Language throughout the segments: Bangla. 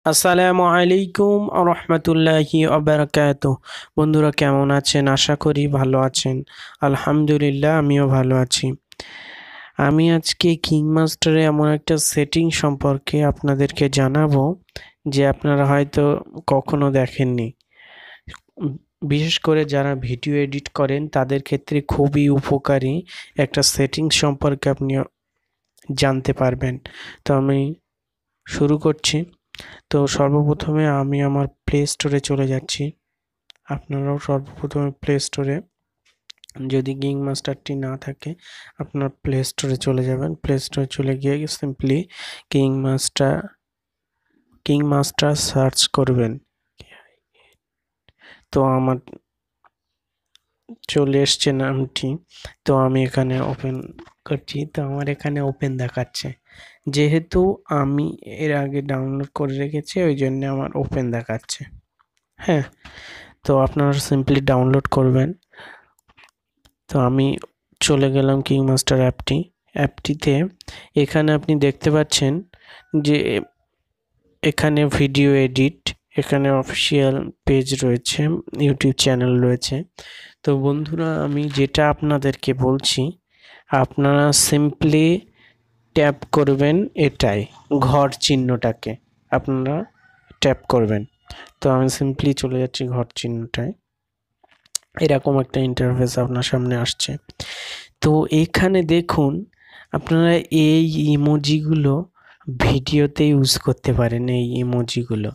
আসসালামু আলাইকুম রহমতুল্লাহি ওবারাকাতুহ। বন্ধুরা কেমন আছেন? আশা করি ভালো আছেন। আলহামদুলিল্লাহ আমিও ভালো আছি। আমি আজকে কিংমাস্টারে এমন একটা সেটিং সম্পর্কে আপনাদেরকে জানাবো যে আপনারা হয়তো কখনো দেখেননি। বিশেষ করে যারা ভিডিও এডিট করেন তাদের ক্ষেত্রে খুবই উপকারী একটা সেটিং সম্পর্কে আপনি জানতে পারবেন। তো আমি শুরু করছি। তো সর্বপ্রথমে আমি আমার প্লে স্টোরে চলে যাচ্ছি। আপনারাও সর্বপ্রথমে প্লে স্টোরে, যদি কিংমাস্টারটি না থাকে আপনার প্লে স্টোরে চলে যাবেন। প্লে স্টোরে চলে গিয়ে সিম্পলি কিংমাস্টার কিংমাস্টার সার্চ করবেন। তো আমার চলে এসছে নামটি। তো আমি এখানে ওপেন করছি। তো আমার এখানে ওপেন দেখাচ্ছে, যেহেতু আমি এর আগে ডাউনলোড করে রেখেছি ওই জন্য আমার ওপেন দেখাচ্ছে। হ্যাঁ, তো আপনারা সিম্পলি ডাউনলোড করবেন। তো আমি চলে গেলাম কিংমাস্টার অ্যাপটিতে। এখানে আপনি দেখতে পাচ্ছেন যে এখানে ভিডিও এডিট, এখানে অফিসিয়াল পেজ রয়েছে, ইউটিউব চ্যানেল রয়েছে। তো বন্ধুরা আমি যেটা আপনাদেরকে বলছি, আপনারা সিম্পলি ট্যাপ করবেন এটাই, ঘর চিহ্নটাকে আপনারা ট্যাপ করবেন। তো আমি সিম্পলি চলে যাচ্ছি ঘর চিহ্নটায়। এরকম একটা ইন্টারফেস আপনার সামনে আসছে। তো এখানে দেখুন আপনারা এই ইমোজিগুলো ভিডিওতে ইউজ করতে পারেন। এই ইমোজিগুলো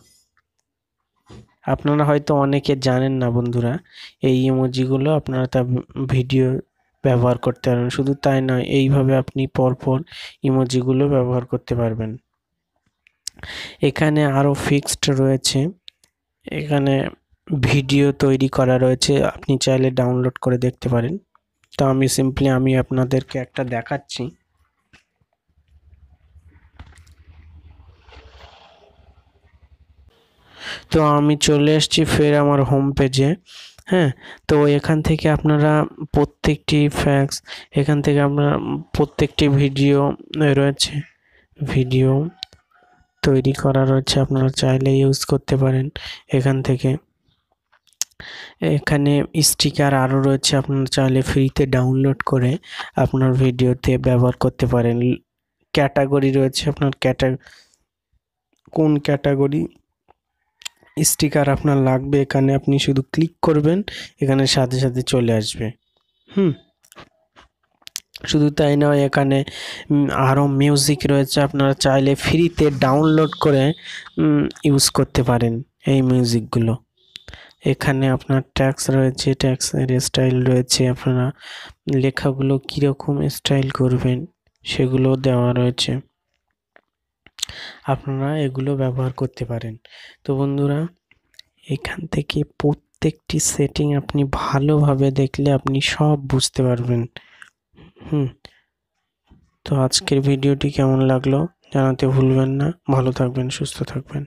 আপনারা হয়তো অনেকে জানেন না বন্ধুরা, এই ইমোজিগুলো আপনারা তা ভিডিও ব্যবহার করতে পারবেন। শুধু তাই নয়, এইভাবে আপনি পরপর ইমোজিগুলো ব্যবহার করতে পারবেন। এখানে আরও ফিক্সড রয়েছে, এখানে ভিডিও তৈরি করা রয়েছে, আপনি চাইলে ডাউনলোড করে দেখতে পারেন। তো আমি আপনাদেরকে একটা দেখাচ্ছি। তো আমি চলে এসেছি ফের আমার হোম পেজে। হ্যাঁ, তো এখান থেকে আপনারা প্রত্যেকটি ফ্যাক্স, এখান থেকে আপনারা প্রত্যেকটি ভিডিও রয়েছে, ভিডিও তৈরি করা রয়েছে, আপনারা চাইলে ইউজ করতে পারেন এখান থেকে। এখানে স্টিকার আরও রয়েছে, আপনারা চাইলে ফ্রিতে ডাউনলোড করে আপনার ভিডিওতে ব্যবহার করতে পারেন। ক্যাটাগরি রয়েছে, আপনার কোন ক্যাটাগরি স্টিকার আপনার লাগবে এখানে আপনি শুধু ক্লিক করবেন, এখানে সাথে সাথে চলে আসবে। শুধু তাই নয়, এখানে আরও মিউজিক রয়েছে, আপনারা চাইলে ফ্রিতে ডাউনলোড করে ইউজ করতে পারেন এই মিউজিকগুলো। এখানে আপনার ট্যাক্স রয়েছে, ট্যাক্সের স্টাইল রয়েছে, আপনারা লেখাগুলো কীরকম স্টাইল করবেন সেগুলো দেওয়া রয়েছে, আপনারা এগুলো ব্যবহার করতে পারেন। তো বন্ধুরা এখান থেকে প্রত্যেকটি সেটিং আপনি ভালোভাবে দেখলে আপনি সব বুঝতে পারবেন। তো আজকের ভিডিওটি কেমন লাগলো জানাতে ভুলবেন না। ভালো থাকবেন, সুস্থ থাকবেন।